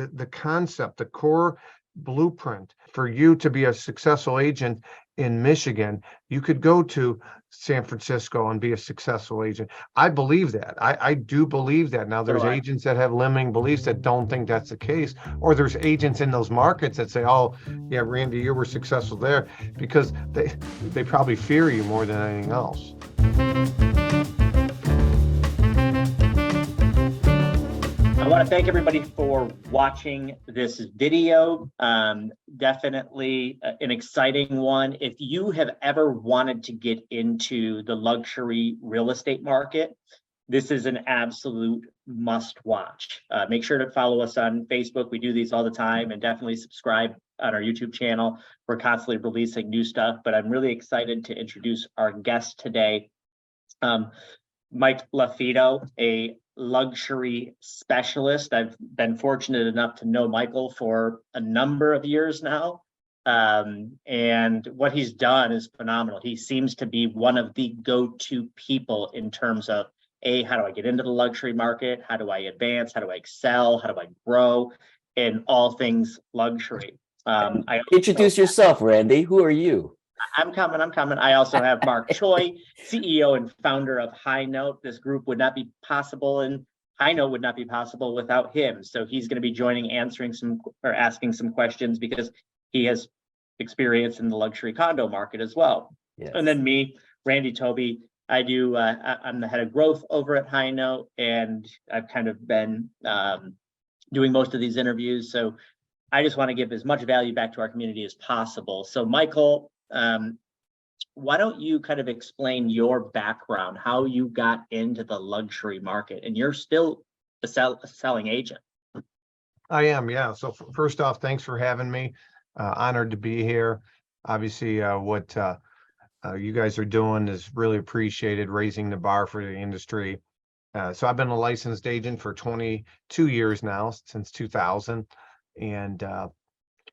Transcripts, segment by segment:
the concept, the core blueprint for you to be a successful agent in Michigan. You could go to San Francisco and be a successful agent. I believe that. I do believe that. Now, there's agents that have limiting beliefs that don't think that's the case, or there's agents in those markets that say, "Oh, yeah, Randy, you were successful there," because they probably fear you more than anything else. I want to thank everybody for watching this video. Definitely an exciting one. If you have ever wanted to get into the luxury real estate market, this is an absolute must watch. Make sure to follow us on Facebook. We do these all the time, and definitely subscribe on our YouTube channel. We're constantly releasing new stuff, but I'm really excited to introduce our guest today, Mike LaFido, a luxury specialist. I've been fortunate enough to know Michael for a number of years now. And what he's done is phenomenal. He seems to be one of the go-to people in terms of, how do I get into the luxury market? How do I advance? How do I excel? How do I grow in all things luxury? Introduce yourself, Randy. Who are you? I'm coming. I also have Mark Choi, CEO and founder of Highnote. This group would not be possible, and Highnote would not be possible without him. So he's going to be joining, asking some questions, because he has experience in the luxury condo market as well. Yes. And then me, Randy Toby. I'm the head of growth over at Highnote, and I've kind of been doing most of these interviews. So I just want to give as much value back to our community as possible. So Michael, why don't you kind of explain your background, how you got into the luxury market, and you're still a selling agent. I am, yeah. So first off, thanks for having me. Honored to be here. Obviously, what you guys are doing is really appreciated, raising the bar for the industry. So I've been a licensed agent for 22 years now, since 2000, and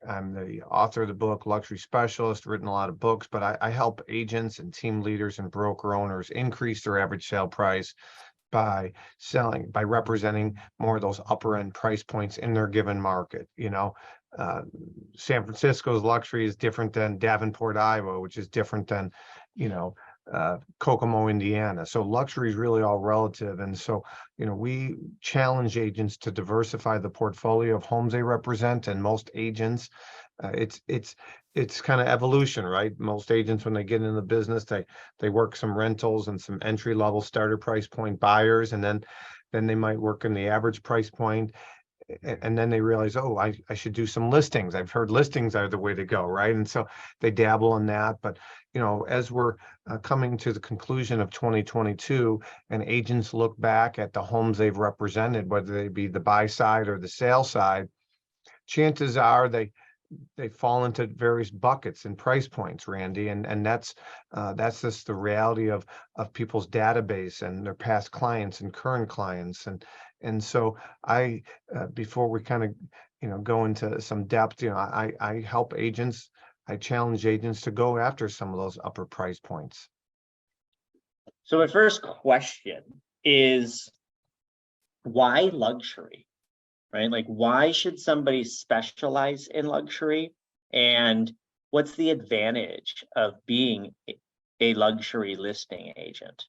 I'm the author of the book Luxury Specialist, written a lot of books, but I help agents and team leaders and broker owners increase their average sale price by representing more of those upper end price points in their given market. San Francisco's luxury is different than Davenport, Iowa, which is different than, Kokomo, Indiana. So luxury is really all relative. And so, we challenge agents to diversify the portfolio of homes they represent. And most agents, it's kind of evolution, right? Most agents, when they get into the business, they work some rentals and some entry level starter price point buyers, and then they might work in the average price point. And then they realize, oh, I should do some listings. I've heard listings are the way to go, right? And so they dabble in that. But, as we're coming to the conclusion of 2022, and agents look back at the homes they've represented, whether they be the buy side or the sale side, chances are they fall into various buckets and price points, Randy, and that's just the reality of people's database and their past clients and current clients. And so I, before we kind of, go into some depth, I help agents, I challenge agents to go after some of those upper price points. So my first question is, why luxury, right? Like, why should somebody specialize in luxury? And what's the advantage of being a luxury listing agent?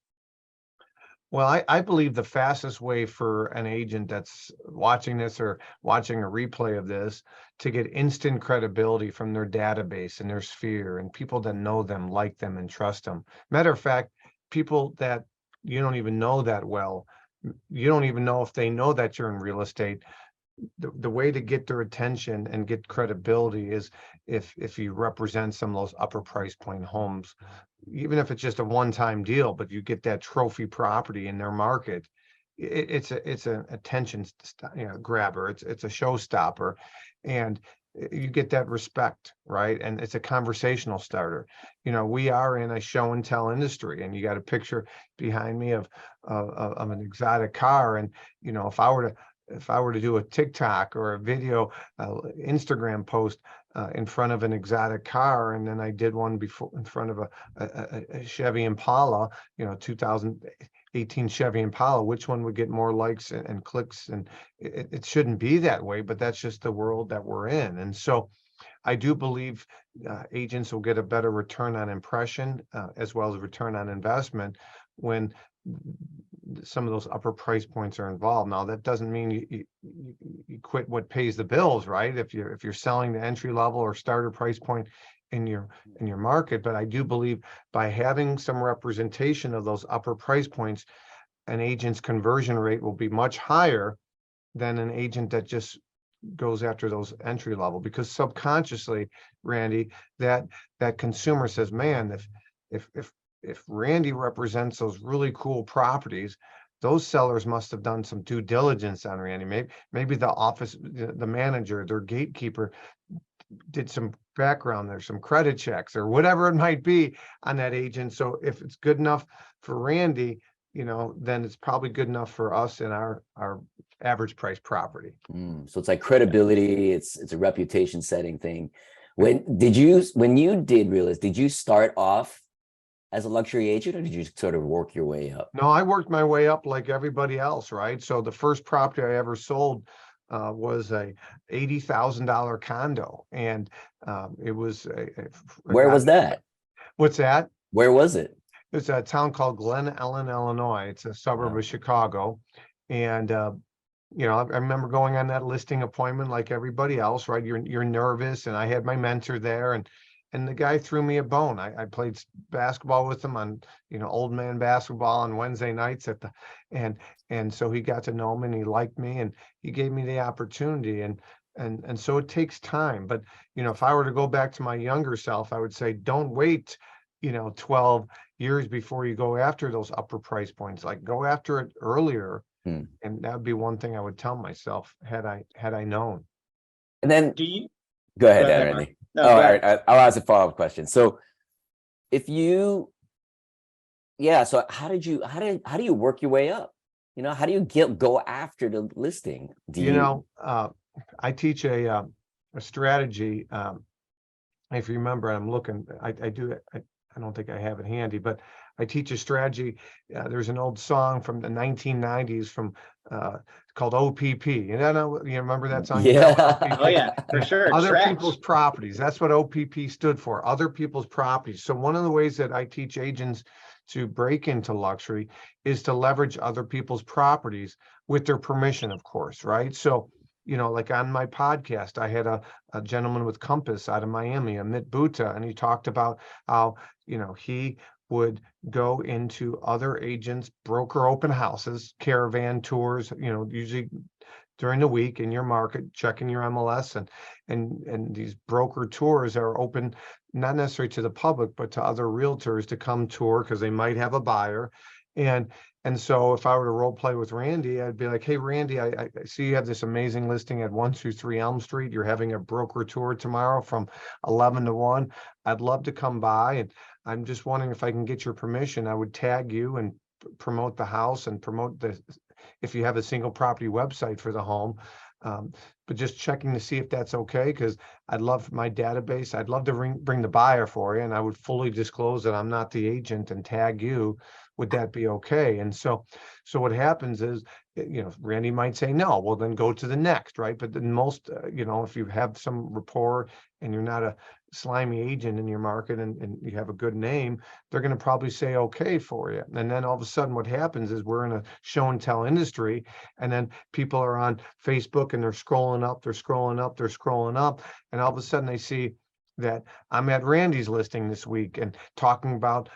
Well, I believe the fastest way for an agent that's watching this or watching a replay of this to get instant credibility from their database and their sphere and people that know them, like them, and trust them. Matter of fact, people that you don't even know that well, you don't even know if they know that you're in real estate. The way to get their attention and get credibility is if you represent some of those upper price point homes, even if it's just a one-time deal, but you get that trophy property in their market. It's an attention grabber. It's a showstopper, and you get that respect, right? And it's a conversational starter. We are in a show and tell industry, and you got a picture behind me of an exotic car, and if I were to do a TikTok or a video, Instagram post in front of an exotic car, and then I did one before in front of a Chevy Impala, 2000, 18 Chevy Impala, which one would get more likes and clicks? And it shouldn't be that way, but that's just the world that we're in. And so I do believe agents will get a better return on impression as well as return on investment when some of those upper price points are involved. Now, that doesn't mean you quit what pays the bills, right? If you're selling the entry level or starter price point in your market, but I do believe by having some representation of those upper price points, an agent's conversion rate will be much higher than an agent that just goes after those entry level, because subconsciously, Randy, that consumer says, man, if Randy represents those really cool properties, those sellers must have done some due diligence on Randy. Maybe the office, the manager, their gatekeeper did some background, there's some credit checks or whatever it might be on that agent. So if it's good enough for Randy, then it's probably good enough for us in our average price property. So it's like credibility. It's a reputation setting thing. When you did realize, did you start off as a luxury agent, or did you sort of work your way up? No, I worked my way up like everybody else, right? So the first property I ever sold was a $80,000 condo, and it was Where was that? What's that? Where was it? It's a town called Glen Ellen, Illinois. It's a suburb of Chicago, and I remember going on that listing appointment like everybody else, right? You're nervous, and I had my mentor there, and the guy threw me a bone. I played basketball with him on, old man basketball on Wednesday nights and so he got to know me and he liked me and he gave me the opportunity, and so it takes time. But, if I were to go back to my younger self, I would say, don't wait, 12 years before you go after those upper price points. Like, go after it earlier. And that would be one thing I would tell myself had I known. And then Do you go ahead, Go ahead, Randy. No, all go right, ahead. I'll ask a follow-up question. So so how do you work your way up? How do you go after the listing? I teach a strategy. If you remember, I'm looking, I do it. I don't think I have it handy, but I teach a strategy. There's an old song from the 1990s from called OPP. You remember that song? Yeah. Oh yeah, for sure. Other Stretch. people's properties. That's what OPP stood for. Other people's properties. So one of the ways that I teach agents to break into luxury is to leverage other people's properties with their permission, of course, right? So, like on my podcast, I had a gentleman with Compass out of Miami, Amit Bhutta, and he talked about how, he would go into other agents' broker open houses, caravan tours, usually during the week in your market, checking your MLS, and these broker tours are open, not necessarily to the public, but to other realtors to come tour because they might have a buyer. And so if I were to role play with Randy, I'd be like, hey, Randy, I see you have this amazing listing at 123 Elm Street. You're having a broker tour tomorrow from 11 to 1. I'd love to come by, and I'm just wondering if I can get your permission. I would tag you and promote the house and promote if you have a single property website for the home. But just checking to see if that's okay, because I'd love my database. I'd love to bring the buyer for you, and I would fully disclose that I'm not the agent and tag you. Would that be okay? And so what happens is, Randy might say no. Well, then go to the next, right? But then most, if you have some rapport and you're not a slimy agent in your market and you have a good name, they're going to probably say okay for you. And then all of a sudden what happens is we're in a show and tell industry, and then people are on Facebook and they're scrolling up, and all of a sudden they see that I'm at Randy's listing this week and talking about,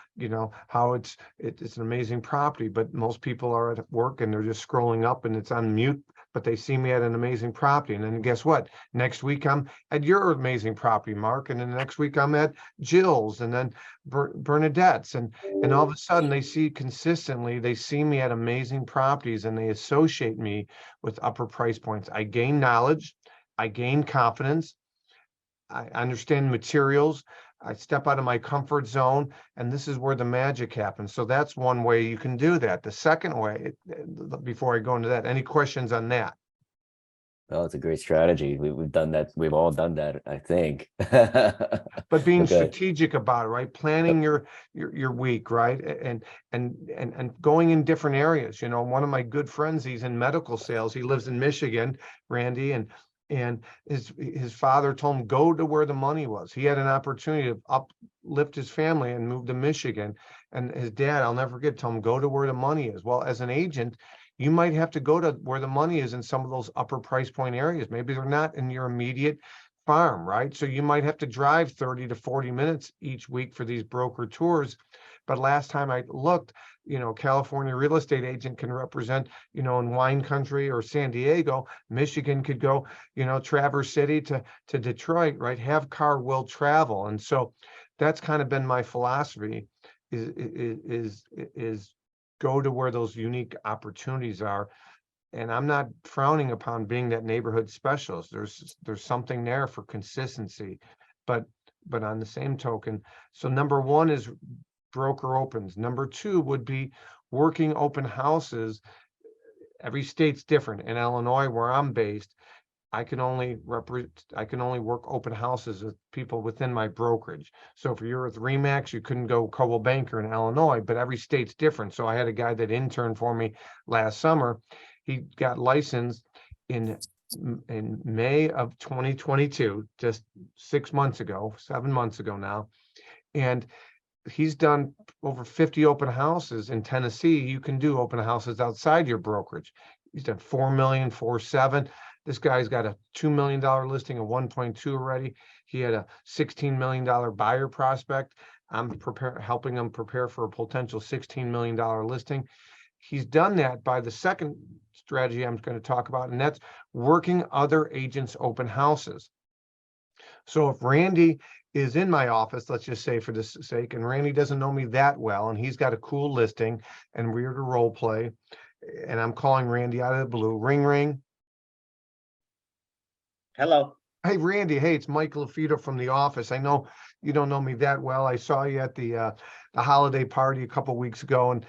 how it's an amazing property, but most people are at work and they're just scrolling up and it's on mute, but they see me at an amazing property. And then guess what? Next week I'm at your amazing property, Mark. And then the next week I'm at Jill's, and then Bernadette's. And all of a sudden they see me at amazing properties, and they associate me with upper price points. I gain knowledge. I gain confidence. I understand materials. I step out of my comfort zone, and this is where the magic happens. So that's one way you can do that. The second way, before I go into that, any questions on that? Oh, it's a great strategy. We've done that. We've all done that, I think. But being Okay. strategic about it, right? Planning your week, right? And going in different areas. You know, one of my good friends, he's in medical sales. He lives in Michigan, Randy, and his father told him go to where the money was. He had an opportunity to uplift his family and move to Michigan. And his dad, I'll never forget, told him go to where the money is. Well, as an agent, you might have to go to where the money is in some of those upper price point areas. Maybe they're not in your immediate farm, right? So you might have to drive 30 to 40 minutes each week for these broker tours. But last time I looked, you know, California real estate agent can represent, you know, in wine country or San Diego. Michigan could go, you know, Traverse City to Detroit, right? Have car, will travel. And so that's kind of been my philosophy is go to where those unique opportunities are. And I'm not frowning upon being that neighborhood specialist. There's something there for consistency, but on the same token, so number one is broker opens. Number two would be working open houses. Every state's different. In Illinois, where I'm based, I can only work open houses with people within my brokerage. So if you're with Remax, you couldn't go Coldwell Banker in Illinois, but every state's different. So I had a guy that interned for me last summer. He got licensed in May of 2022, just 6 months ago, 7 months ago now. And he's done over 50 open houses in Tennessee. You can do open houses outside your brokerage. He's done 4 million, 4.7. This guy's got a $2 million listing, a 1.2 already. He had a $16 million buyer prospect. I'm helping him prepare for a potential $16 million listing. He's done that by the second strategy I'm going to talk about, and that's working other agents' open houses. So if Randy is in my office, let's just say for this sake, and Randy doesn't know me that well, and he's got a cool listing, and we're to role play, and I'm calling Randy out of the blue, ring, ring. Hello. Hey, Randy. Hey, it's Mike LaFido from the office. I know you don't know me that well. I saw you at the holiday party a couple weeks ago, and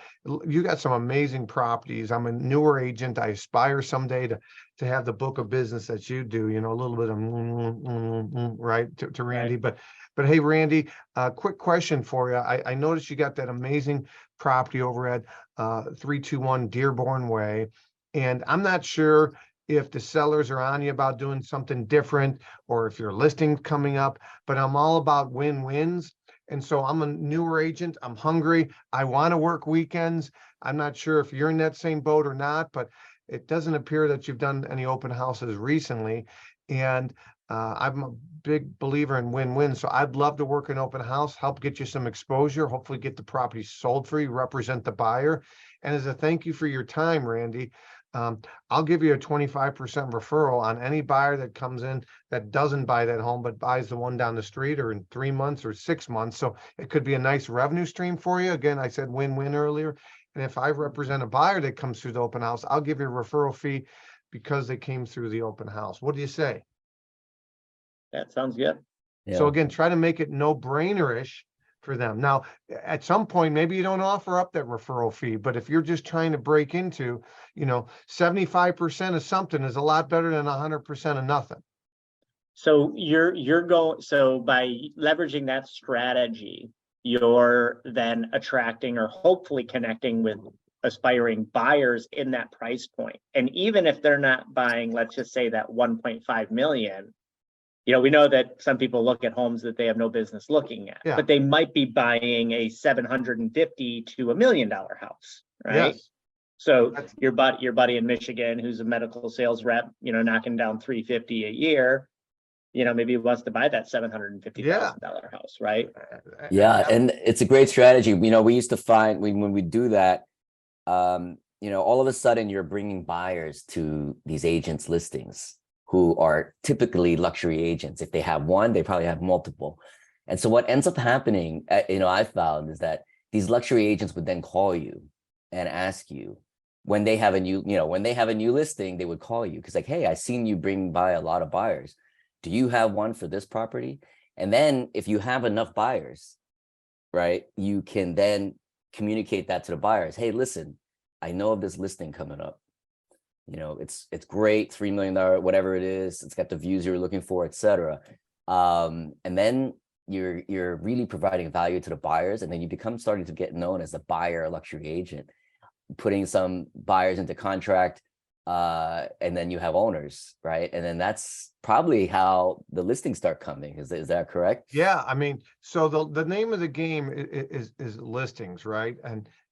you got some amazing properties. I'm a newer agent. I aspire someday to have the book of business that you do. You know, a little bit of right to Randy. Right. But hey, Randy, quick question for you. I noticed you got that amazing property over at 321 Dearborn Way, and I'm not sure if the sellers are on you about doing something different or if your listing's coming up, but I'm all about win-wins. And so I'm a newer agent. I'm hungry. I want to work weekends. I'm not sure if you're in that same boat or not, but it doesn't appear that you've done any open houses recently. And I'm a big believer in win-win. So I'd love to work an open house, help get you some exposure, hopefully get the property sold for you, represent the buyer. And as a thank you for your time, Randy, I'll give you a 25% referral on any buyer that comes in that doesn't buy that home, but buys the one down the street or in 3 months or 6 months. So it could be a nice revenue stream for you. Again, I said win-win earlier. And if I represent a buyer that comes through the open house, I'll give you a referral fee because they came through the open house. What do you say? That sounds good. So Yeah. again, try to make it no-brainer-ish for them. Now, at some point, maybe you don't offer up that referral fee, but if you're just trying to break into, you know, 75% of something is a lot better than 100% of nothing. So so by leveraging that strategy, you're then attracting or hopefully connecting with aspiring buyers in that price point. And even if they're not buying, let's just say that 1.5 million, you know, we know that some people look at homes that they have no business looking at, Yeah. but they might be buying a $750,000 to $1 million house, right? Yes. So That's- your buddy in Michigan, who's a medical sales rep, you know, knocking down $350,000 a year, you know, maybe he wants to buy that $750,000 house, right? Yeah, and it's a great strategy. You know, we used to find when we do that, you know, all of a sudden you're bringing buyers to these agents' listings who are typically luxury agents. If they have one, they probably have multiple. And so what ends up happening, you know, I found is that these luxury agents would then call you and ask you when they have a new, you know, when they have a new listing, they would call you because like, hey, I seen you bring by a lot of buyers. Do you have one for this property? And then if you have enough buyers, right, you can then communicate that to the buyers. Hey, listen, I know of this listing coming up. You know, it's great, $3 million, whatever it is. It's got the views you're looking for, etc. And then you're really providing value to the buyers, and then you become starting to get known as a buyer luxury agent, putting some buyers into contract, and then you have owners, right? And then that's probably how the listings start coming. Is that correct? Yeah, I mean, so the name of the game is listings, right?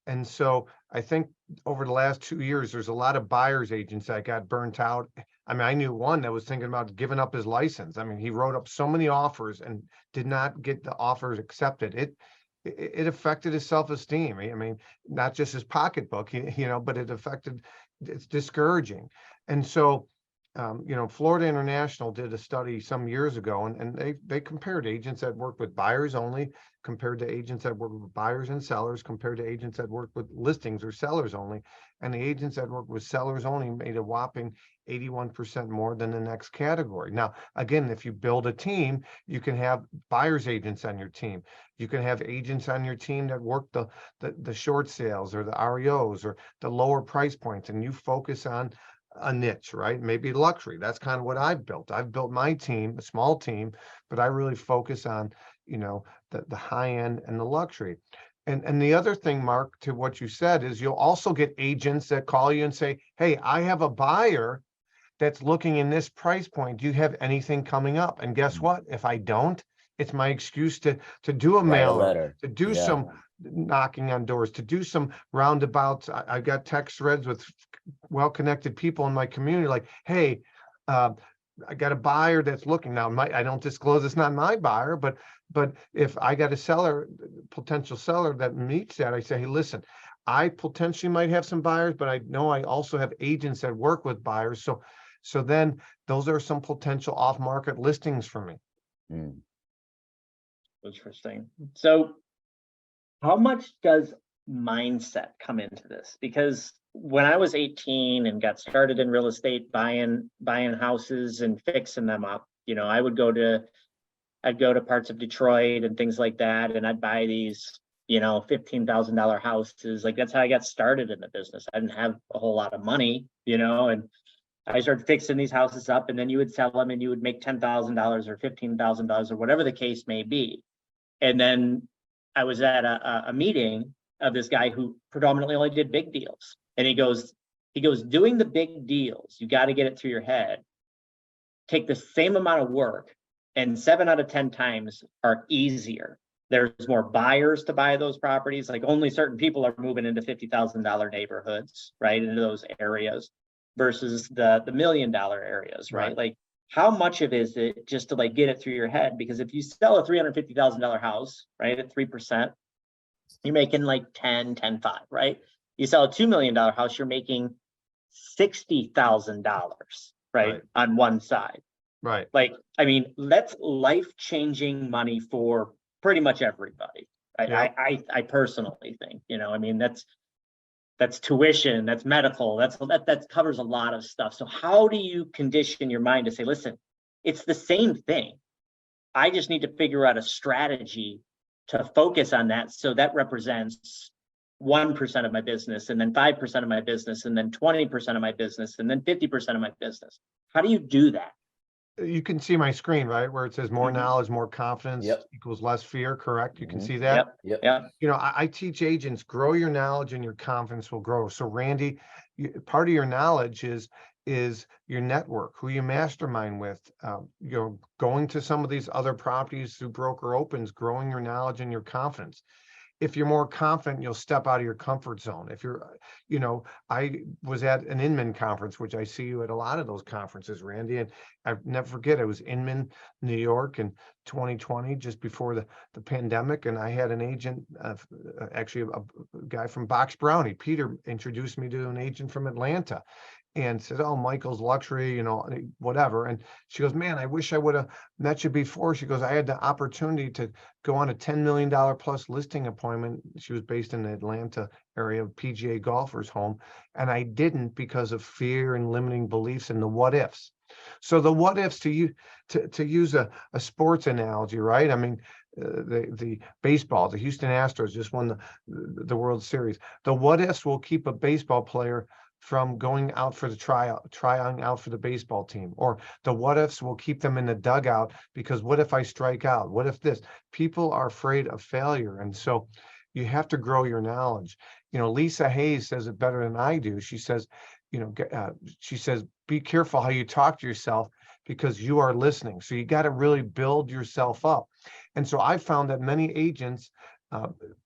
And so I think over the last 2 years, there's a lot of buyers agents that got burnt out. I mean, I knew one that was thinking about giving up his license. I mean, he wrote up so many offers and did not get the offers accepted. It affected his self-esteem. I mean, not just his pocketbook, you know, but it affected, it's discouraging. And so you know, Florida International did a study some years ago, and they compared agents that work with buyers only compared to agents that work with buyers and sellers compared to agents that work with listings or sellers only. And the agents that work with sellers only made a whopping 81% more than the next category. Now, again, if you build a team, you can have buyers agents on your team. You can have agents on your team that work the short sales or the REOs or the lower price points, and you focus on a niche, right? Maybe luxury. That's kind of what I've built. I've built my team, a small team, but I really focus on, you know, the high end and the luxury. And the other thing, Mark, to what you said is you'll also get agents that call you and say, hey, I have a buyer that's looking in this price point. Do you have anything coming up? And guess what? If I don't, it's my excuse to do a Write a mailer, letter. to do Yeah. some knocking on doors, to do some roundabouts. I've got text threads with well-connected people in my community, like, hey, I got a buyer that's looking now. I don't disclose it's not my buyer, but if I got a seller, potential seller that meets that, I say, hey, listen, I potentially might have some buyers, but I know I also have agents that work with buyers. So then those are some potential off-market listings for me. Mm. Interesting. So how much does mindset come into this? Because when I was 18 and got started in real estate, buying houses and fixing them up, you know, I'd go to parts of Detroit and things like that, and I'd buy these, you know, $15,000 houses. Like, that's how I got started in the business. I didn't have a whole lot of money, you know, and I started fixing these houses up, and then you would sell them and you would make $10,000 or $15,000 or whatever the case may be. And then I was at a meeting of this guy who predominantly only did big deals. And he goes, doing the big deals, you got to get it through your head. Take the same amount of work, and 7 out of 10 times are easier. There's more buyers to buy those properties. Like, only certain people are moving into $50,000 neighborhoods, right? Into those areas versus the $1 million areas, right? Like, how much of it is it just to like get it through your head? Because if you sell a $350,000 house, right, at 3%, you're making like 10.5, right? You sell a $2 million house, you're making $60,000, right, on one side. Right. Like, I mean, that's life-changing money for pretty much everybody. I personally think, you know, I mean, that's tuition, that's medical, that covers a lot of stuff. So how do you condition your mind to say, listen, it's the same thing. I just need to figure out a strategy to focus on that. So that represents 1% of my business, and then 5% of my business, and then 20% of my business, and then 50% of my business. How do you do that? You can see my screen, right, where it says more knowledge, more confidence equals less fear, correct? You can see that? Yep. You know, I teach agents, grow your knowledge and your confidence will grow. So Randy, part of your knowledge is your network, who you mastermind with, you know, going to some of these other properties through broker opens, growing your knowledge and your confidence. If you're more confident, you'll step out of your comfort zone. If you're, you know, I was at an Inman conference, which I see you at a lot of those conferences, Randy, and I never forget, I was Inman, New York in 2020, just before the pandemic. And I had an agent, actually a guy from Box Brownie, Peter, introduced me to an agent from Atlanta and said, oh, Michael's Luxury, you know, whatever. And she goes, man, I wish I would have met you before. She goes, I had the opportunity to go on a $10 million plus listing appointment. She was based in the Atlanta area, PGA golfer's home. And I didn't because of fear and limiting beliefs and the what ifs. So the what ifs, to use a sports analogy, right? I mean, the baseball, the Houston Astros just won the World Series. The what ifs will keep a baseball player from going out for the trying out for the baseball team, or the what ifs will keep them in the dugout because what if I strike out? What if this? People are afraid of failure. And so you have to grow your knowledge. Lisa Hayes says it better than I do. She says, she says, be careful how you talk to yourself because you are listening. So you got to really build yourself up. And so I found that many agents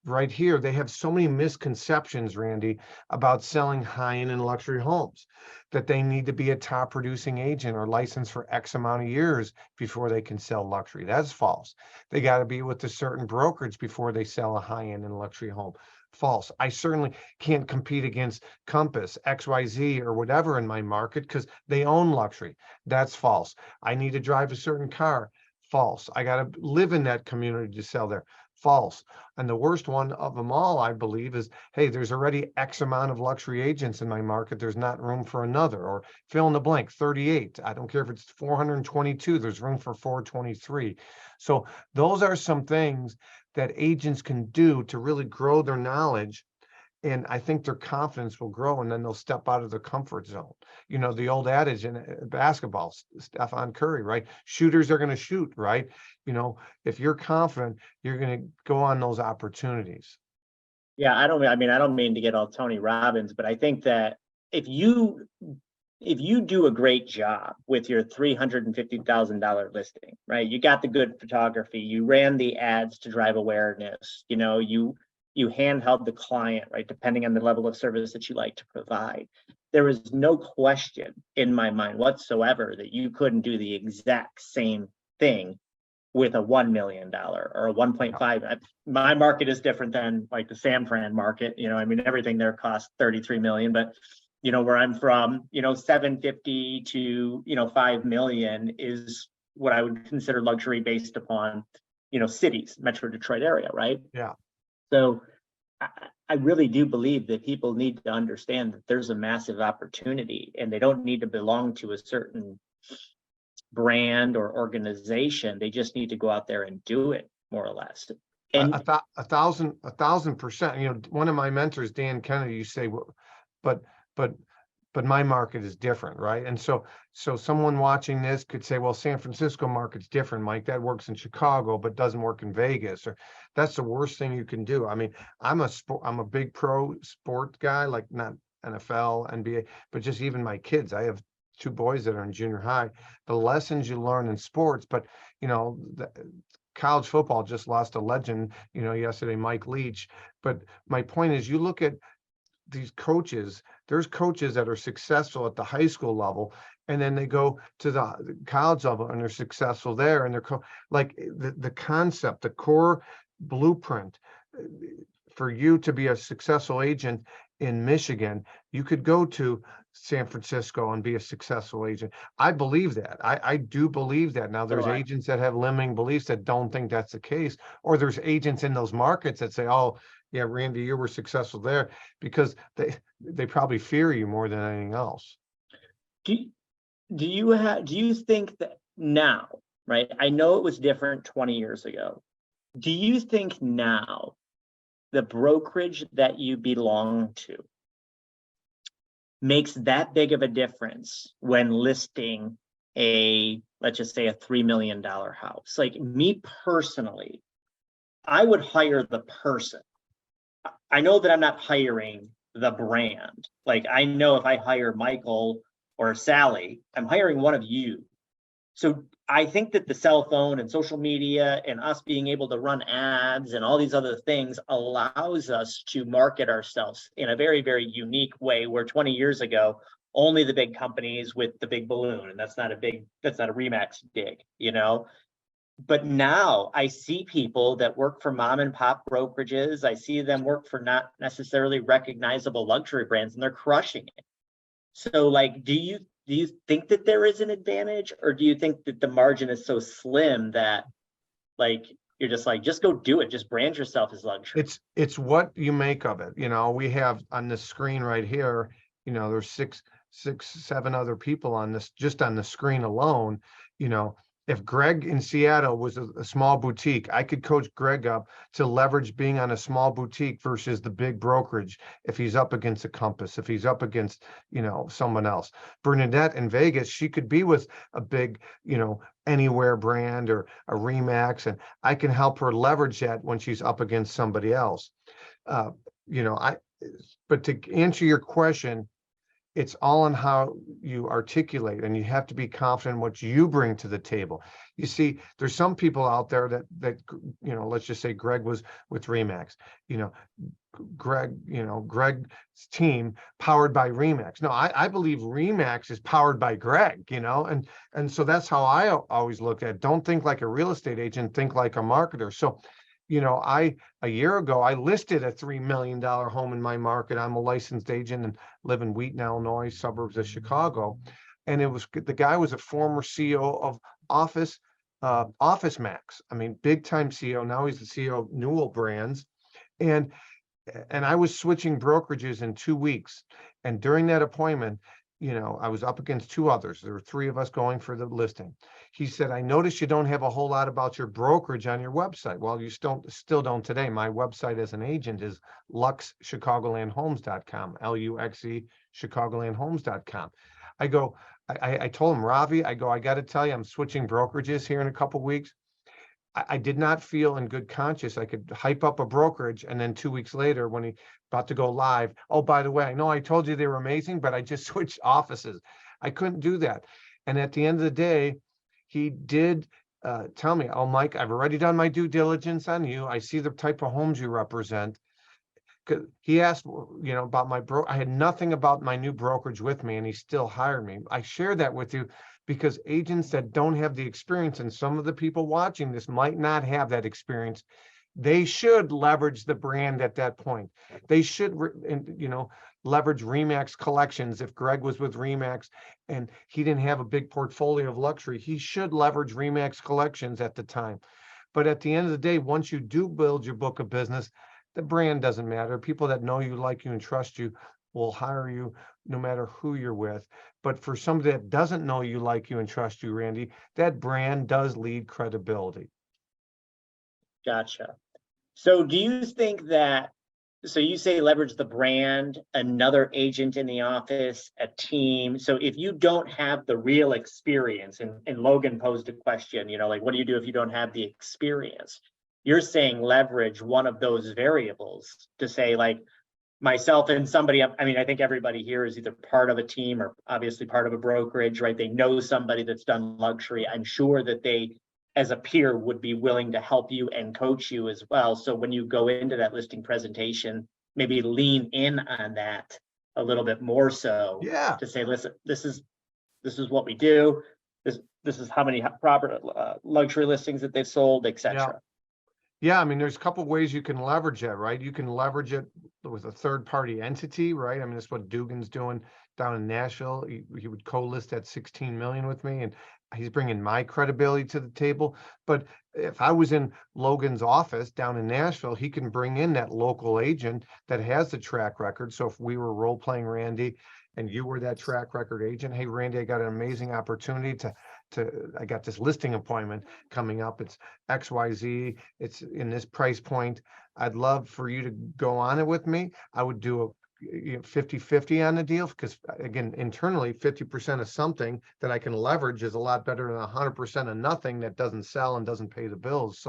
right here, they have so many misconceptions, Randy, about selling high-end and luxury homes, that they need to be a top producing agent or licensed for X amount of years before they can sell luxury. That's false. They got to be with a certain brokerage before they sell a high-end and luxury home. False. I certainly can't compete against Compass, XYZ, or whatever in my market because they own luxury. That's false. I need to drive a certain car. False. I got to live in that community to sell there. False. And the worst one of them all, I believe, is, hey, there's already X amount of luxury agents in my market. There's not room for another, or fill in the blank, 38. I don't care if it's 422, there's room for 423. So those are some things that agents can do to really grow their knowledge. And I think their confidence will grow, and then they'll step out of their comfort zone. The old adage in basketball, Stephen Curry, right? Shooters are going to shoot, right? If you're confident, you're going to go on those opportunities. Yeah, I don't mean to get all Tony Robbins, but I think that if you do a great job with your $350,000 listing, right? You got the good photography, you ran the ads to drive awareness, you handheld the client, right? Depending on the level of service that you like to provide. There is no question in my mind whatsoever that you couldn't do the exact same thing with a $1 million or a 1.5. My market is different than like the San Fran market. Everything there costs 33 million, but where I'm from, 750 to 5 million is what I would consider luxury based upon, cities, Metro Detroit area, right? Yeah. So I really do believe that people need to understand that there's a massive opportunity, and they don't need to belong to a certain brand or organization. They just need to go out there and do it, more or less. And a thousand percent. One of my mentors, Dan Kennedy, you say, well, but my market is different, right? And so someone watching this could say, well, San Francisco market's different, Mike. That works in Chicago, but doesn't work in Vegas. Or that's the worst thing you can do. I'm a big pro sport guy, like not NFL, NBA, but just even my kids. I have 2 boys that are in junior high. The lessons you learn in sports, but college football just lost a legend, yesterday, Mike Leach. But my point is, you look at these coaches, there's coaches that are successful at the high school level, and then they go to the college level and they're successful there. And they're like the concept, the core blueprint for you to be a successful agent in Michigan, you could go to San Francisco and be a successful agent. I believe that. I do believe that. Now, there's agents that have limiting beliefs that don't think that's the case, or there's agents in those markets that say, oh, yeah, Randy, you were successful there, because they probably fear you more than anything else. Do you think that now, right? I know it was different 20 years ago. Do you think now the brokerage that you belong to makes that big of a difference when listing let's just say a $3 million house? Like me personally, I would hire the person. I know that I'm not hiring the brand. Like I know if I hire Michael or Sally, I'm hiring one of you. So I think that the cell phone and social media and us being able to run ads and all these other things allows us to market ourselves in a very, very unique way, where 20 years ago, only the big companies with the big balloon, and that's not a Remax dig, But now I see people that work for mom and pop brokerages. I see them work for not necessarily recognizable luxury brands, and they're crushing it. So like, do you think that there is an advantage, or do you think that the margin is so slim that like you're just like, just go do it, just brand yourself as luxury? It's what you make of it. We have on the screen right here, there's six, 7 other people on this, just on the screen alone, if Greg in Seattle was a small boutique, I could coach Greg up to leverage being on a small boutique versus the big brokerage. If he's up against a Compass, if he's up against, someone else. Bernadette in Vegas, she could be with a big, Anywhere brand or a Remax, and I can help her leverage that when she's up against somebody else. Uh, but to answer your question, it's all on how you articulate, and you have to be confident in what you bring to the table. You see, there's some people out there that let's just say Greg was with Remax, Greg's team powered by Remax. No, I believe Remax is powered by Greg, and so that's how I always look at it. Don't think like a real estate agent, think like a marketer. So a year ago, I listed a $3 million home in my market. I'm a licensed agent and live in Wheaton, Illinois, suburbs of Chicago. And the guy was a former CEO of Office Max. I mean, big time CEO. Now he's the CEO of Newell Brands. And I was switching brokerages in 2 weeks. And during that appointment, I was up against two others. There were three of us going for the listing. He said, I noticed you don't have a whole lot about your brokerage on your website. Well, you still don't today. My website as an agent is luxchicagolandhomes.com, LUXE chicagolandhomes.com. I told him, Ravi, I got to tell you, I'm switching brokerages here in a couple of weeks. I did not feel in good conscience I could hype up a brokerage, and then 2 weeks later, when he about to go live, oh, by the way, I know I told you they were amazing, but I just switched offices. I couldn't do that. And at the end of the day, he did tell me, oh, Mike, I've already done my due diligence on you. I see the type of homes you represent. He asked, about I had nothing about my new brokerage with me, and he still hired me. I share that with you because agents that don't have the experience, and some of the people watching this might not have that experience, they should leverage the brand at that point. They should, leverage Remax collections. If Greg was with Remax and he didn't have a big portfolio of luxury, he should leverage Remax collections at the time. But at the end of the day, once you do build your book of business, the brand doesn't matter. People that know you, like you, and trust you will hire you no matter who you're with. But for somebody that doesn't know you, like you, and trust you, Randy, that brand does lead credibility. Gotcha. So do you think that, so you say leverage the brand, another agent in the office, a team. So if you don't have the real experience, and Logan posed a question, like, what do you do if you don't have the experience? You're saying leverage one of those variables to say, like, myself and somebody, I think everybody here is either part of a team or obviously part of a brokerage, right? They know somebody that's done luxury. I'm sure that they, as a peer, would be willing to help you and coach you as well. So when you go into that listing presentation, maybe lean in on that a little bit more so. Yeah. To say, listen, this is what we do. This is how many proper luxury listings that they've sold, etc. Yeah, there's a couple of ways you can leverage it, right? You can leverage it with a third-party entity, right? That's what Dugan's doing down in Nashville. He would co-list at 16 million with me, and he's bringing my credibility to the table. But if I was in Logan's office down in Nashville, he can bring in that local agent that has the track record. So if we were role-playing Randy and you were that track record agent, hey, Randy, I got an amazing opportunity I got this listing appointment coming up. It's XYZ. It's in this price point. I'd love for you to go on it with me. I would do a 50-50 on the deal, because again, internally, 50% of something that I can leverage is a lot better than 100% of nothing that doesn't sell and doesn't pay the bills.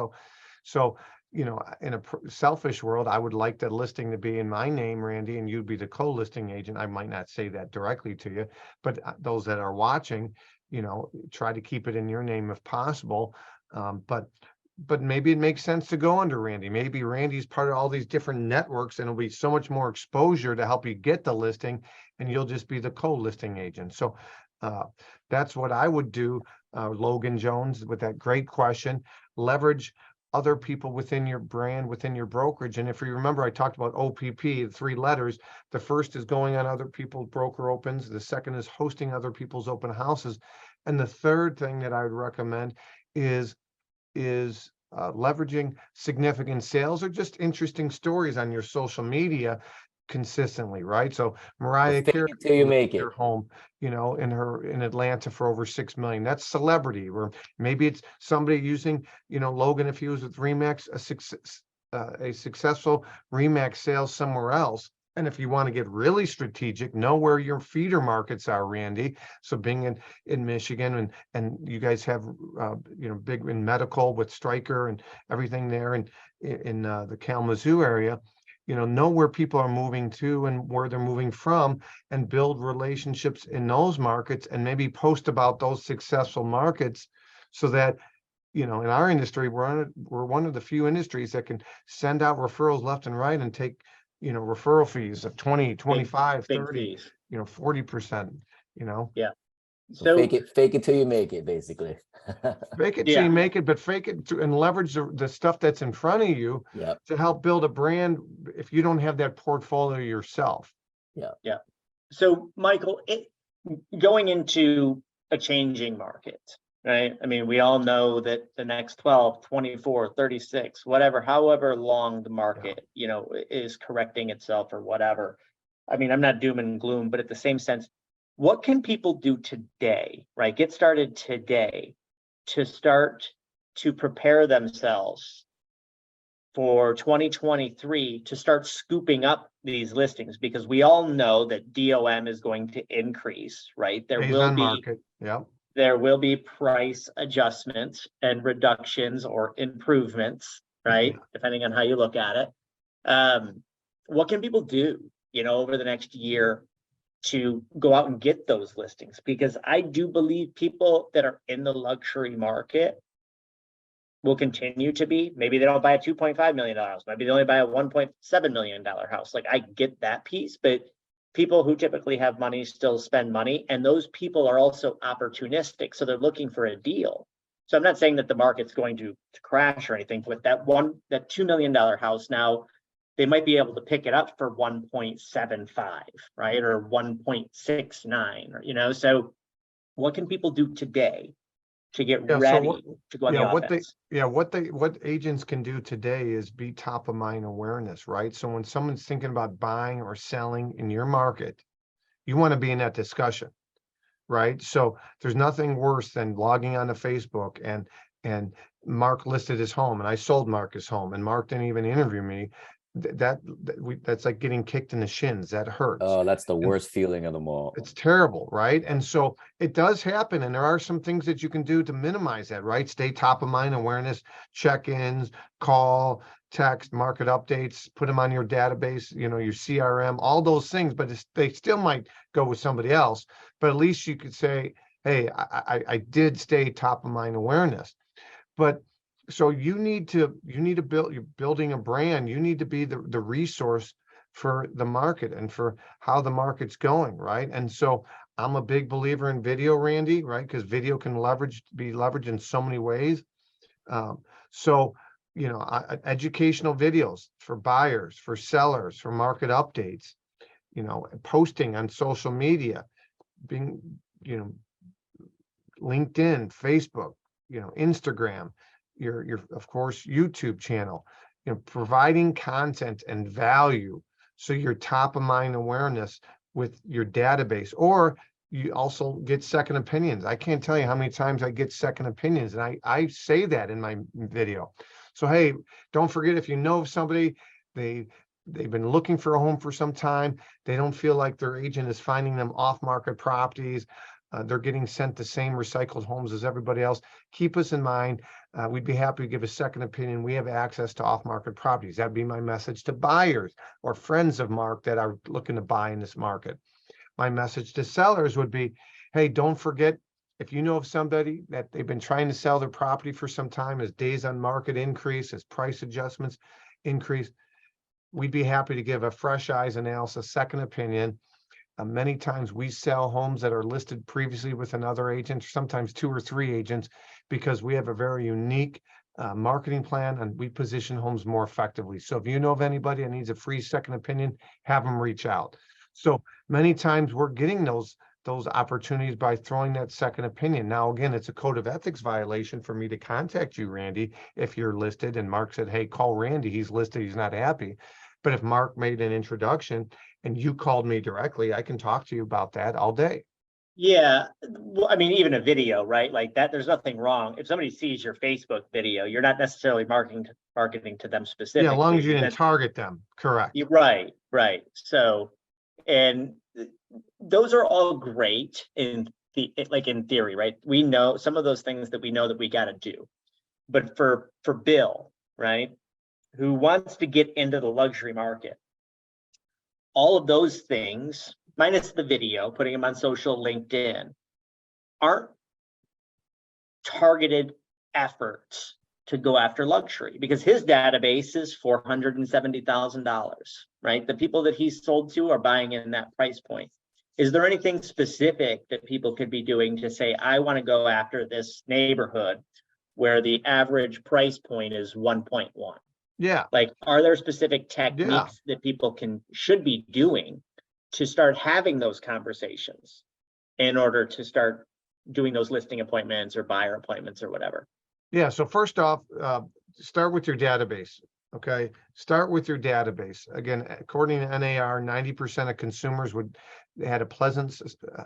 So in a selfish world, I would like the listing to be in my name, Randy, and you'd be the co-listing agent. I might not say that directly to you, but those that are watching, try to keep it in your name if possible. But maybe it makes sense to go under Randy. Maybe Randy's part of all these different networks, and it'll be so much more exposure to help you get the listing, and you'll just be the co-listing agent. So that's what I would do, Logan Jones, with that great question. Leverage other people within your brand, within your brokerage. And if you remember, I talked about OPP, the 3 letters. The first is going on other people's broker opens. The second is hosting other people's open houses. And the third thing that I would recommend is leveraging significant sales or just interesting stories on your social media consistently, right? So Mariah Fake Carey it till you listed make it. her home, you know, in Atlanta for over 6 million. That's celebrity. Or maybe it's somebody using, you know, Logan, if he was with Remax, a successful Remax sales somewhere else. And if you want to get really strategic, know where your feeder markets are, Randy. So being in Michigan, and you guys have you know, big in medical with Stryker and everything there, and in the Kalamazoo area, you know where people are moving to and where they're moving from, and build relationships in those markets, and maybe post about those successful markets, so that, you know, in our industry, we're one of the few industries that can send out referrals left and right and take, you know, referral fees of 20, 25, big 30, fees. you know, 40%, you know. So So, fake it till you make it, basically. Fake it till Yeah. you make it, but fake it and leverage the stuff that's in front of you Yep. to help build a brand if you don't have that portfolio yourself. so Michael, going into a changing market, right? I mean, we all know that the next 12, 24, 36, whatever, however long the market, you know, is correcting itself or whatever. I mean, I'm not doom and gloom, but at the same sense, what can people do today, right? Get started today to start to prepare themselves for 2023 to start scooping up these listings, because we all know that DOM is going to increase, right? Days on market. Yeah. There will be price adjustments and reductions or improvements, right? Depending on how you look at it. What can people do, you know, over the next year to go out and get those listings? Because I do believe people that are in the luxury market will continue to be. Maybe they don't buy a $2.5 million house. Maybe they only buy a $1.7 million house. Like, I get that piece, but people who typically have money still spend money. And those people are also opportunistic. So they're looking for a deal. So I'm not saying that the market's going to crash or anything, but that $2 million house now, they might be able to pick it up for 1.75, right? Or 1.69, or, you know, so what can people do today to get Yeah, so ready to go on the offense? what agents can do today is be top of mind awareness, right? So when someone's thinking about buying or selling in your market, you want to be in that discussion, right? So there's nothing worse than logging on to Facebook and Mark listed his home and I sold Mark his home and Mark didn't even interview me. That's like getting kicked in the shins. That hurts. Oh, that's the worst feeling of them all. It's terrible, right? And so it does happen, and there are some things that you can do to minimize that, right? Stay top of mind awareness, check-ins, call, text, market updates, put them on your database, you know, your CRM, all those things, but they still might go with somebody else. But at least you could say, hey, I did stay top of mind awareness. But so you need to build, you're building a brand, you need to be the resource for the market and for how the market's going, right? And so I'm a big believer in video, Randy, right? Because video can be leveraged in so many ways. So, you know, educational videos for buyers, for sellers, for market updates, you know, posting on social media, being, you know, LinkedIn, Facebook, you know, Instagram, your of course YouTube channel, you know, providing content and value so you're top of mind awareness with your database. Or you also get second opinions. I can't tell you how many times I get second opinions, and I say that in my video. So hey, don't forget, if you know of somebody, they've been looking for a home for some time, they don't feel like their agent is finding them off-market properties, they're getting sent the same recycled homes as everybody else, keep us in mind. We'd be happy to give a second opinion. We have access to off-market properties. That'd be my message to buyers or friends of Mark that are looking to buy in this market. My message to sellers would be, hey, don't forget, if you know of somebody that they've been trying to sell their property for some time, as days on market increase, as price adjustments increase, we'd be happy to give a fresh eyes analysis, second opinion. Many times we sell homes that are listed previously with another agent, sometimes 2 or 3 agents, because we have a very unique marketing plan and we position homes more effectively. So if you know of anybody that needs a free second opinion, have them reach out. So many times we're getting those opportunities by throwing that second opinion. Now, again, it's a code of ethics violation for me to contact you, Randy, if you're listed and Mark said, hey, call Randy, he's listed, he's not happy. But if Mark made an introduction and you called me directly, I can talk to you about that all day. Yeah, well, I mean, even a video, right? Like that, there's nothing wrong. If somebody sees your Facebook video, you're not necessarily marketing to them Yeah, specifically. as long as you didn't That's- target them, correct. Right, right. So, and those are all great in like in theory, right? We know some of those things that we know that we got to do. But for Bill, right, who wants to get into the luxury market, all of those things, minus the video, putting them on social, LinkedIn, aren't targeted efforts to go after luxury, because his database is $470,000, right? The people that he's sold to are buying in that price point. Is there anything specific that people could be doing to say, I want to go after this neighborhood where the average price point is 1.1? Yeah, Like, are there specific techniques that people should be doing to start having those conversations in order to start doing those listing appointments or buyer appointments or whatever? yeah. So first off, start with your database. Okay, start with your database. Again, according to NAR, 90% of consumers had a pleasant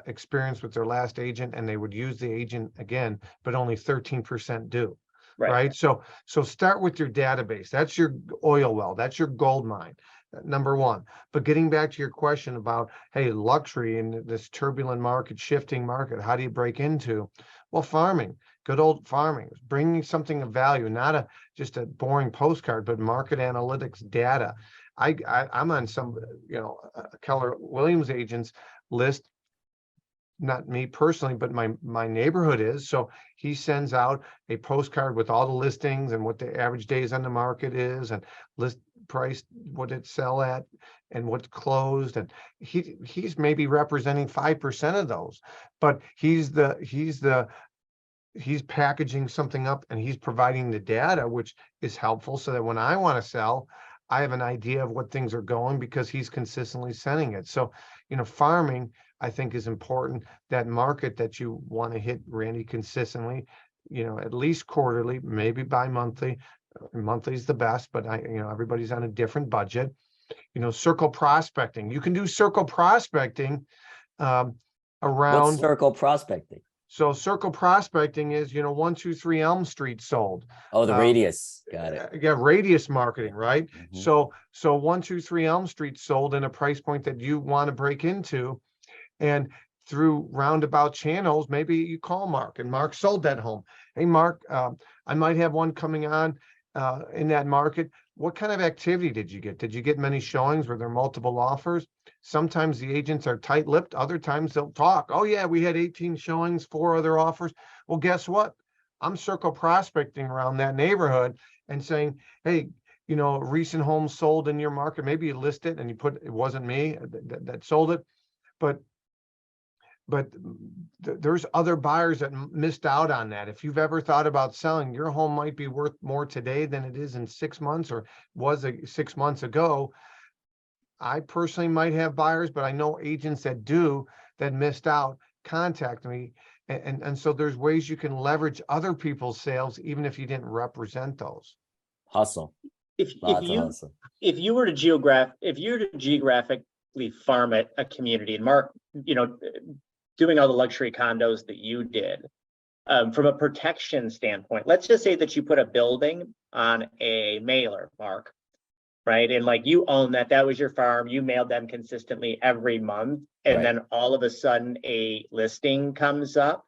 experience with their last agent, and they would use the agent again, but only 13% do. Right. So start with your database. That's your oil well. That's your gold mine. Number one. But getting back to your question about, hey, luxury in this turbulent market, shifting market, how do you break into? Well, farming, good old farming, bringing something of value, not just a boring postcard, but market analytics data. I'm on some, Keller Williams agents list. Not me personally, but my neighborhood is. So he sends out a postcard with all the listings and what the average days on the market is, and list price, what it sell at, and what's closed. And he's maybe representing 5% of those, but he's packaging something up and he's providing the data, which is helpful, so that when I want to sell, I have an idea of what things are going, because he's consistently sending it. So, farming, I think, is important. That market that you want to hit, Randy, consistently, at least quarterly, maybe bi-monthly. Monthly is the best, but everybody's on a different budget. Circle prospecting. You can do circle prospecting around. What's circle prospecting? So circle prospecting is, 123 Elm Street sold. Oh, the radius. Got it. Yeah, radius marketing, right? Mhm. So 123 Elm Street sold in a price point that you want to break into, and through roundabout channels, maybe you call Mark, and Mark sold that home. Hey, Mark, I might have one coming on in that market. What kind of activity did you get? Did you get many showings? Were there multiple offers? Sometimes the agents are tight-lipped. Other times they'll talk. Oh yeah, we had 18 showings, 4 other offers. Well, guess what? I'm circle prospecting around that neighborhood and saying, hey, recent home sold in your market. Maybe you list it and you put, it wasn't me that sold it, but there's other buyers that missed out on that. If you've ever thought about selling, your home might be worth more today than it is in 6 months, or was 6 months ago. I personally might have buyers, but I know agents that do, that missed out, contact me. And so there's ways you can leverage other people's sales, even if you didn't represent those. Hustle. If you were to geographically farm a community, and Mark, doing all the luxury condos that you did, from a protection standpoint, let's just say that you put a building on a mailer, Mark, right? And like, you own that was your farm, you mailed them consistently every month, and Right. then all of a sudden a listing comes up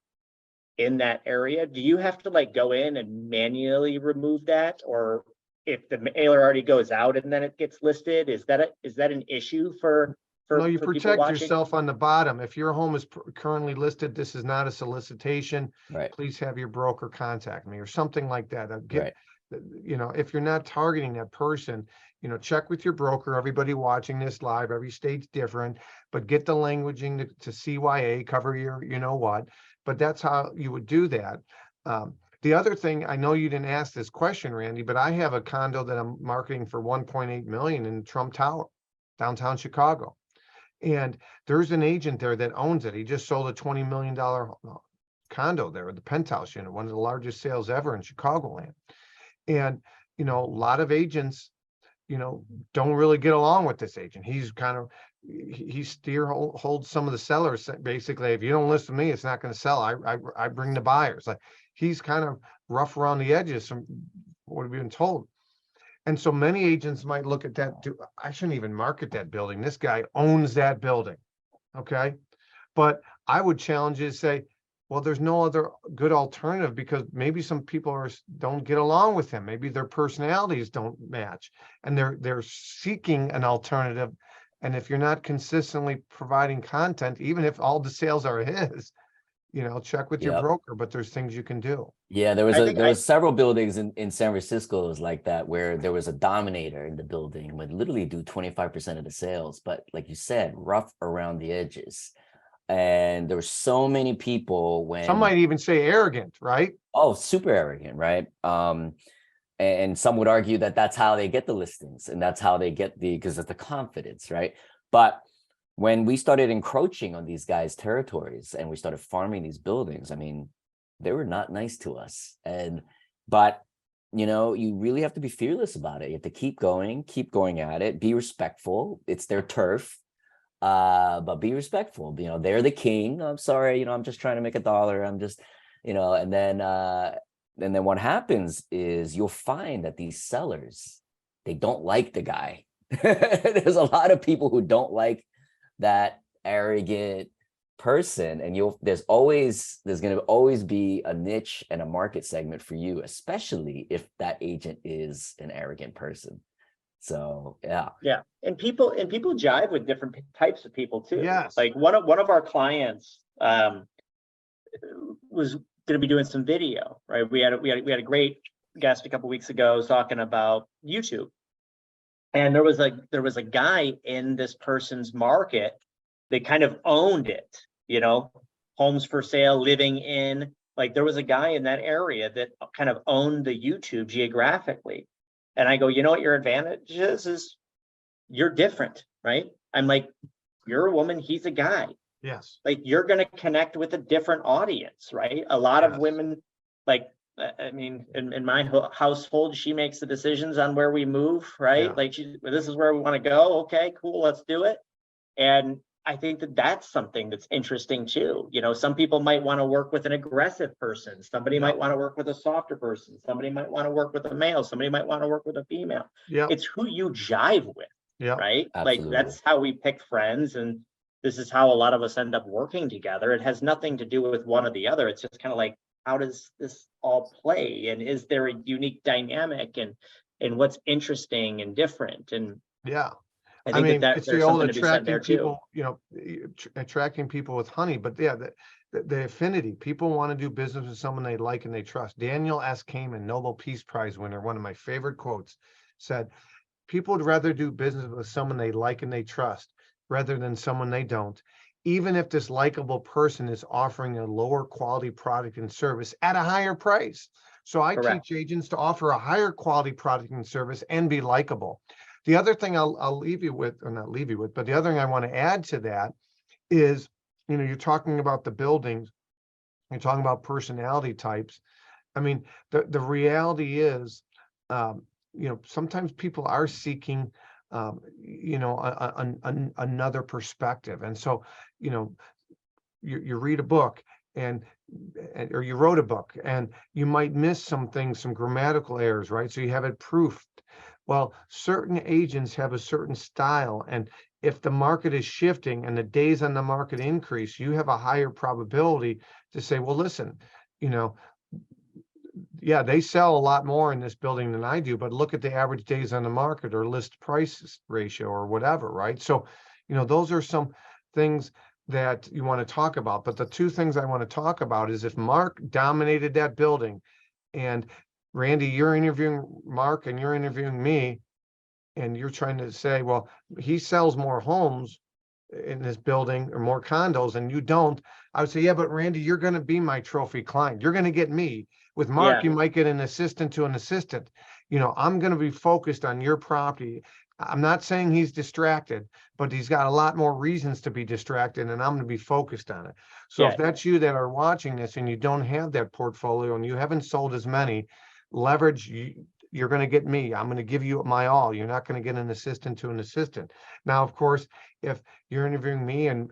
in that area. Do you have to like go in and manually remove that? Or if the mailer already goes out and then it gets listed, is that an issue for No, you for people protect watching? yourself on the bottom. If your home is currently listed, this is not a solicitation. Right. Please have your broker contact me, or something like that. Right. If you're not targeting that person, check with your broker. Everybody watching this live, every state's different, but get the languaging to CYA, cover your, what, but that's how you would do that. The other thing, I know you didn't ask this question, Randy, but I have a condo that I'm marketing for 1.8 million in Trump Tower, downtown Chicago. And there's an agent there that owns it. He just sold a $20 million condo there, the penthouse unit, one of the largest sales ever in Chicagoland. And, a lot of agents, don't really get along with this agent. He's kind of, he holds some of the sellers. Basically, if you don't list with me, it's not going to sell. I bring the buyers. Like, he's kind of rough around the edges from what we've been told. And so many agents might look at that, I shouldn't even market that building. This guy owns that building. Okay. But I would challenge you to say, well, there's no other good alternative, because maybe some people don't get along with him. Maybe their personalities don't match, and they're seeking an alternative. And if you're not consistently providing content, even if all the sales are his, check with your Yep. broker, but there's things you can do. Yeah, there was several buildings in San Francisco was like that, where there was a dominator in the building, would literally do 25% of the sales, but like you said, rough around the edges. And there were so many people when some might even say arrogant, right? Oh, super arrogant, right? And some would argue that that's how they get the listings, and that's how they get because of the confidence, right? But when we started encroaching on these guys' territories and we started farming these buildings, I mean, they were not nice to us. But you really have to be fearless about it. You have to keep going at it, be respectful. It's their turf. But be respectful. They're the king. I'm sorry, I'm just trying to make $1. I'm just, and then what happens is you'll find that these sellers, they don't like the guy. There's a lot of people who don't like that arrogant person, and there's going to always be a niche and a market segment for you, especially if that agent is an arrogant person. So yeah, and people jive with different types of people too. Yes. Like one of our clients was going to be doing some video, right? We had a great guest a couple weeks ago talking about YouTube, and there was a guy in this person's market that kind of owned it. Homes for sale, living in. Like, there was a guy in that area that kind of owned the YouTube geographically. And I go, what your advantage is you're different, right? I'm like, you're a woman, he's a guy. Yes. Like, you're going to connect with a different audience, right? A lot of women, like, I mean, in my household, she makes the decisions on where we move, right? Yeah. Like, this is where we want to go. Okay, cool, let's do it. And I think that that's something that's interesting too. Some people might want to work with an aggressive person. Somebody might want to work with a softer person. Somebody might want to work with a male. Somebody might want to work with a female. Yeah. It's who you jive with, right? Absolutely. Like, that's how we pick friends. And this is how a lot of us end up working together. It has nothing to do with one or the other. It's just kind of like, how does this all play? And is there a unique dynamic and what's interesting and different? And yeah. I think that it's there's the old something to be said there attracting too. people, attracting people with honey. But yeah, the affinity. People want to do business with someone they like and they trust. Daniel S. Kahneman, Nobel Peace Prize winner, one of my favorite quotes, said, people would rather do business with someone they like and they trust rather than someone they don't, even if this likable person is offering a lower quality product and service at a higher price. So I Correct. teach agents to offer a higher quality product and service and be likable. The other thing I'll leave you with, or not leave you with, but the other thing I want to add to that is, you're talking about the buildings, you're talking about personality types. I mean, the reality is, sometimes people are seeking, another perspective. And so, you read a book or you wrote a book and you might miss some things, some grammatical errors, right? So you have it proofed. Well, certain agents have a certain style, and if the market is shifting and the days on the market increase, you have a higher probability to say, well, listen, yeah, they sell a lot more in this building than I do, but look at the average days on the market or list price ratio or whatever, right? So, those are some things that you want to talk about. But the two things I want to talk about is, if Mark dominated that building and Randy, you're interviewing Mark and you're interviewing me, and you're trying to say, well, he sells more homes in this building or more condos and you don't. I would say, yeah, but Randy, you're going to be my trophy client. You're going to get me. With Mark, you might get an assistant to an assistant. I'm going to be focused on your property. I'm not saying he's distracted, but he's got a lot more reasons to be distracted, and I'm going to be focused on it. So if that's you that are watching this and you don't have that portfolio and you haven't sold as many, leverage you're going to get me. I'm going to give you my all. You're not going to get an assistant to an assistant. Now, of course, if you're interviewing me and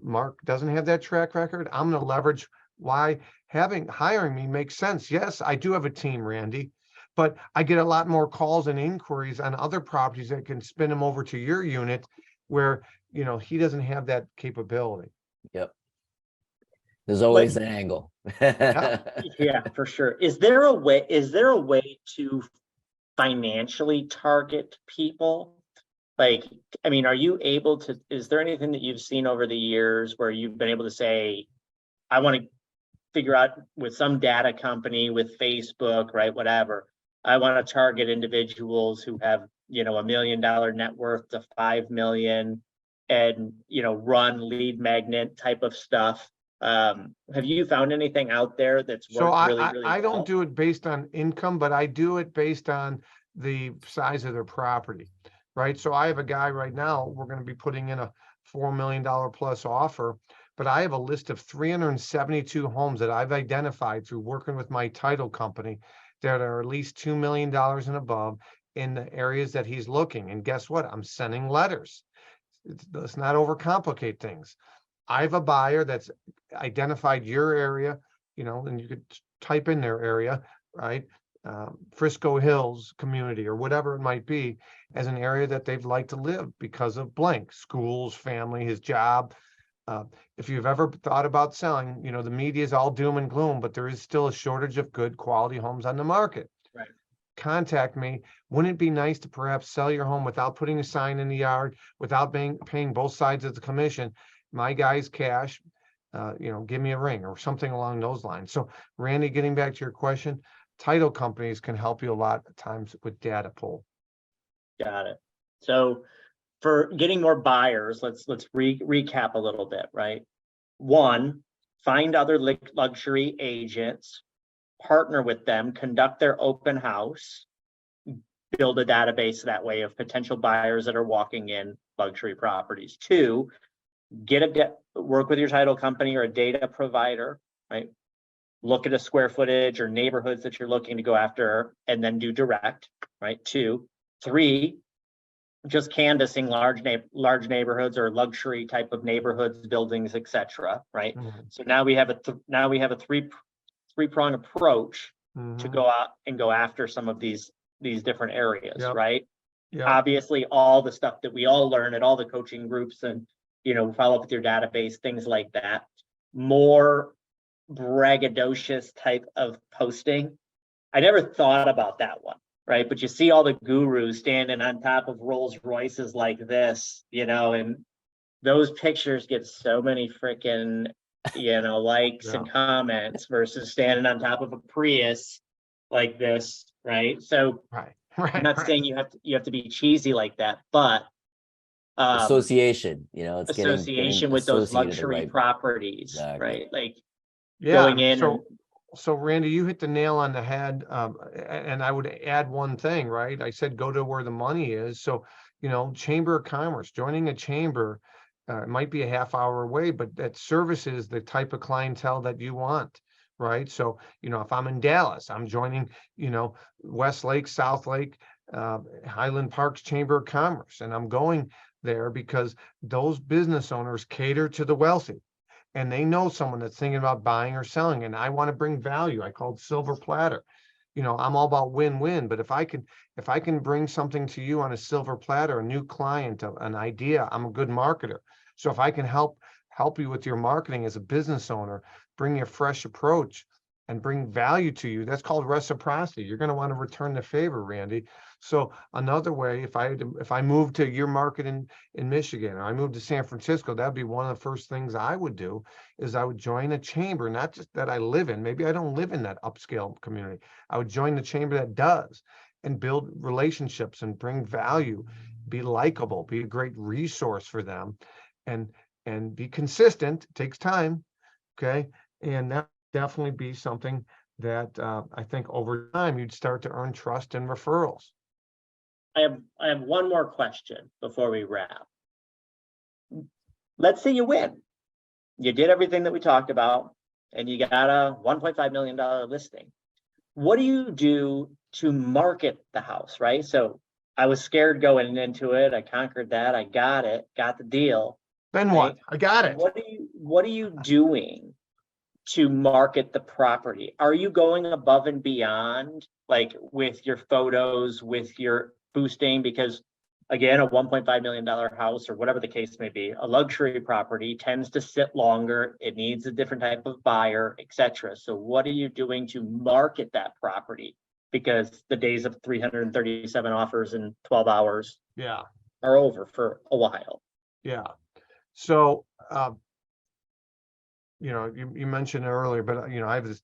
Mark doesn't have that track record, I'm going to leverage why hiring me makes sense. Yes, I do have a team, Randy, but I get a lot more calls and inquiries on other properties that can spin them over to your unit where, he doesn't have that capability. Yep. There's always an angle. Yeah, for sure. Is there a way to financially target people? Like, I mean, are you able to, is there anything that you've seen over the years where you've been able to say, I want to figure out with some data company, with Facebook, right, whatever, I want to target individuals who have, $1 million net worth to 5 million and, run lead magnet type of stuff. Have you found anything out there that's So worked really, really I well? don't do it based on income, but I do it based on the size of their property, right? So I have a guy right now, we're going to be putting in a $4 million plus offer, but I have a list of 372 homes that I've identified through working with my title company that are at least $2 million and above in the areas that he's looking. And guess what? I'm sending letters. Let's not overcomplicate things. I have a buyer that's identified your area, and you could type in their area, right? Frisco Hills community or whatever it might be, as an area that they'd like to live because of blank, schools, family, his job. If you've ever thought about selling, the media is all doom and gloom, but there is still a shortage of good quality homes on the market. Right. Contact me. Wouldn't it be nice to perhaps sell your home without putting a sign in the yard, without paying both sides of the commission? My guy's cash, give me a ring or something along those lines. So Randy, getting back to your question, title companies can help you a lot of times with data pull. Got it. So for getting more buyers, let's recap a little bit, right? One, find other luxury agents, partner with them, conduct their open house, build a database that way of potential buyers that are walking in luxury properties. Two, work with your title company or a data provider, right? Look at a square footage or neighborhoods that you're looking to go after and then do direct, right? Two. Three, just canvassing large neighborhoods or luxury type of neighborhoods, buildings, etc. Right? Mm-hmm. So now we have a three-prong approach to go out and go after some of these different areas, right? Yeah. Obviously, all the stuff that we all learn at all the coaching groups and follow up with your database, things like that. More braggadocious type of posting. I never thought about that one, right? But you see all the gurus standing on top of Rolls Royces like this, and those pictures get so many freaking, likes and comments versus standing on top of a Prius like this, right? So I'm not saying you have to be cheesy like that, but association, it's association with those luxury properties, exactly. Right? Like going in. So Randy, you hit the nail on the head. And I would add one thing, right? I said, go to where the money is. So, Chamber of Commerce, joining a chamber, it might be a half hour away, but that services the type of clientele that you want, right? So, if I'm in Dallas, I'm joining, Westlake, Southlake, Highland Park's Chamber of Commerce, and I'm going there because those business owners cater to the wealthy. And they know someone that's thinking about buying or selling, and I want to bring value. I call it silver platter. I'm all about win-win, but if I can bring something to you on a silver platter, a new client, an idea, I'm a good marketer. So if I can help you with your marketing as a business owner, bring you a fresh approach and bring value to you, that's called reciprocity. You're going to want to return the favor, Randy. So another way, if I move to your market in Michigan, or I move to San Francisco, that'd be one of the first things I would do is I would join a chamber, not just that I live in. Maybe I don't live in that upscale community. I would join the chamber that does and build relationships and bring value, be likable, be a great resource for them, and be consistent. It takes time. Okay. And that definitely be something that I think over time you'd start to earn trust and referrals. I have one more question before we wrap. Let's say you win. You did everything that we talked about and you got a $1.5 million listing. What do you do to market the house, right? So I was scared going into it. I conquered that. I got it, got the deal. Then Right. what? I got it. What are you doing to market the property? Are you going above and beyond, like with your photos, with your boosting? Because again, a $1.5 million house or whatever the case may be, a luxury property tends to sit longer. It needs a different type of buyer, etc. So what are you doing to market that property? Because the days of 337 offers in 12 hours Yeah. are over for a while. Yeah. So, you know, you mentioned it earlier, but you know, I have this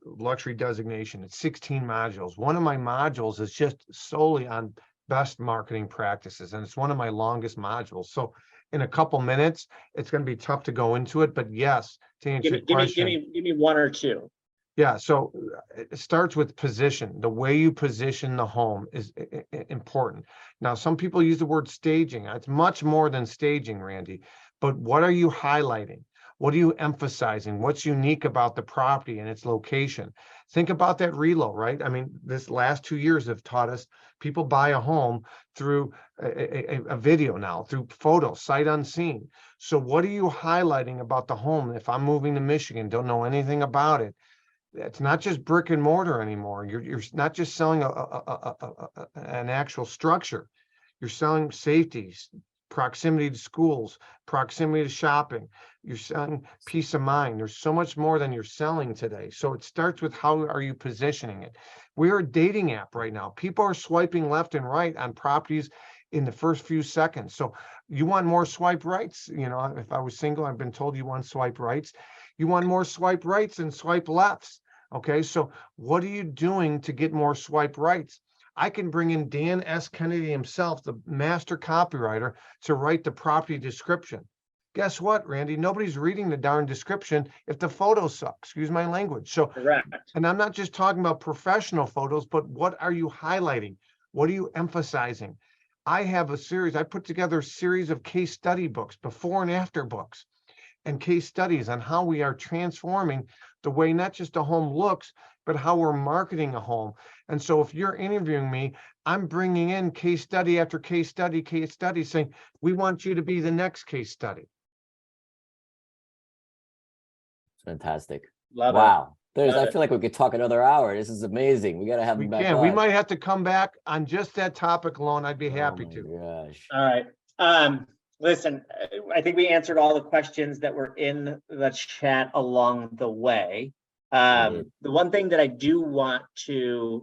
luxury designation. It's 16 modules. One of my modules is just solely on best marketing practices, and it's one of my longest modules. So in a couple minutes, it's going to be tough to go into it, but yes, to answer your question. Give me one or two. Yeah, so it starts with position. The way you position the home is important. Now, some people use the word staging. It's much more than staging, Randy. But what are you highlighting? What are you emphasizing? What's unique about the property and its location? Think about that reload, right? I mean, this last 2 years have taught us people buy a home through a video now, through photos, sight unseen. So what are you highlighting about the home? If I'm moving to Michigan, don't know anything about it, it's not just brick and mortar anymore. You're not just selling an actual structure. You're selling safeties, proximity to schools, proximity to shopping. You're selling peace of mind. There's so much more than you're selling today. So it starts with how are you positioning it? We're a dating app right now. People are swiping left and right on properties in the first few seconds. So you want more swipe rights. You know, if I was single, I've been told you want swipe rights. You want more swipe rights and swipe lefts. Okay, so what are you doing to get more swipe rights? I can bring in Dan S. Kennedy himself, the master copywriter, to write the property description. Guess what, Randy? Nobody's reading the darn description if the photos suck. Excuse my language. So, Correct. and I'm not just talking about professional photos, but what are you highlighting? What are you emphasizing? I have a series, I put together a series of case study books, before and after books, and case studies on how we are transforming the way not just a home looks, but how we're marketing a home. And so if you're interviewing me, I'm bringing in case study after case study, saying, we want you to be the next case study. Fantastic. Love Wow. Love I it. feel like we could talk another hour. This is amazing. We got to have him back on. We might have to come back on just that topic alone. I'd be happy to. Gosh. All right. Listen, I think we answered all the questions that were in the chat along the way. The one thing that I do want to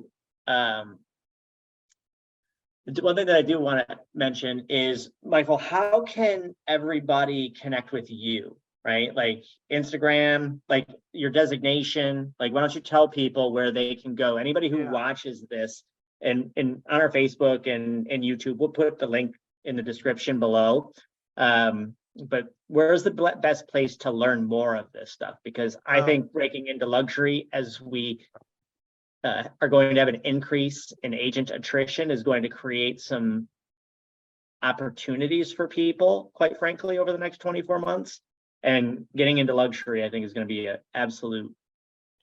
mention is, Michael, how can everybody connect with you, right? Like Instagram, like your designation, like why don't you tell people where they can go? Anybody who watches this and on our Facebook and YouTube, we'll put the link in the description below. But where's the best place to learn more of this stuff? Because I think breaking into luxury, as we are going to have an increase in agent attrition, is going to create some opportunities for people, quite frankly, over the next 24 months. And getting into luxury, I think, is going to be an absolute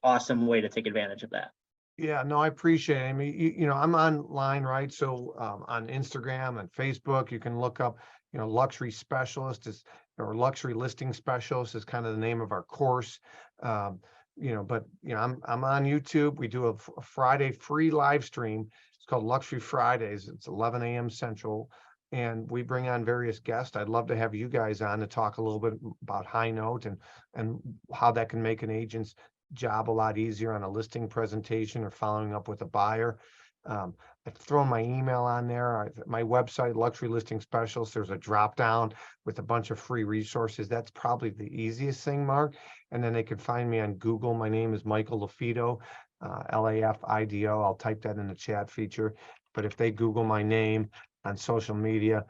awesome way to take advantage of that. Yeah, no, I appreciate it. I mean, you know, I'm online, right? So on Instagram and Facebook, you can look up, you know, luxury specialist or luxury listing specialist is kind of the name of our course. You know, but you know, I'm on YouTube. We do a Friday free live stream. It's called Luxury Fridays. It's 11 a.m. Central, and we bring on various guests. I'd love to have you guys on to talk a little bit about Highnote and how that can make an agent's job a lot easier on a listing presentation or following up with a buyer. I've thrown my email on there. My website, Luxury Listing Specialist, there's a drop down with a bunch of free resources. That's probably the easiest thing, Mark. And then they can find me on Google. My name is Michael LaFido, LAFIDO. I'll type that in the chat feature. But if they Google my name on social media,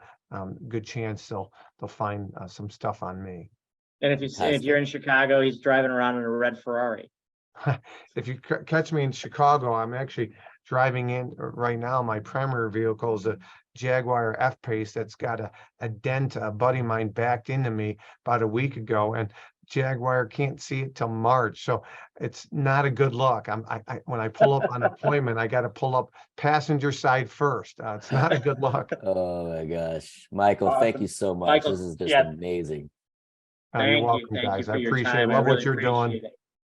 good chance they'll find some stuff on me. And if you're in Chicago, he's driving around in a red Ferrari. If you catch me in Chicago, I'm actually driving in right now. My primary vehicle is a Jaguar F-Pace that's got a dent. A buddy of mine backed into me about a week ago, and Jaguar can't see it till March. So it's not a good look. When I pull up on appointment, I got to pull up passenger side first. It's not a good look. Oh my gosh. Michael, thank Awesome. you so much. Michael, This is just yeah. amazing. You're Thank you. welcome, Thank you guys. for I your appreciate it. time. I Love what really you're doing. appreciate it.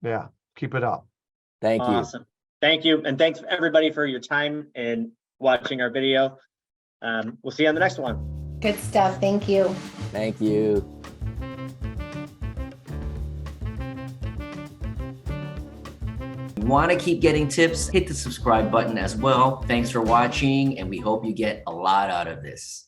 Yeah, keep it up. Thank you. Awesome. Thank you. And thanks everybody for your time and watching our video. We'll see you on the next one. Good stuff. Thank you. Thank you. Want to keep getting tips? Hit the subscribe button as well. Thanks for watching, and we hope you get a lot out of this.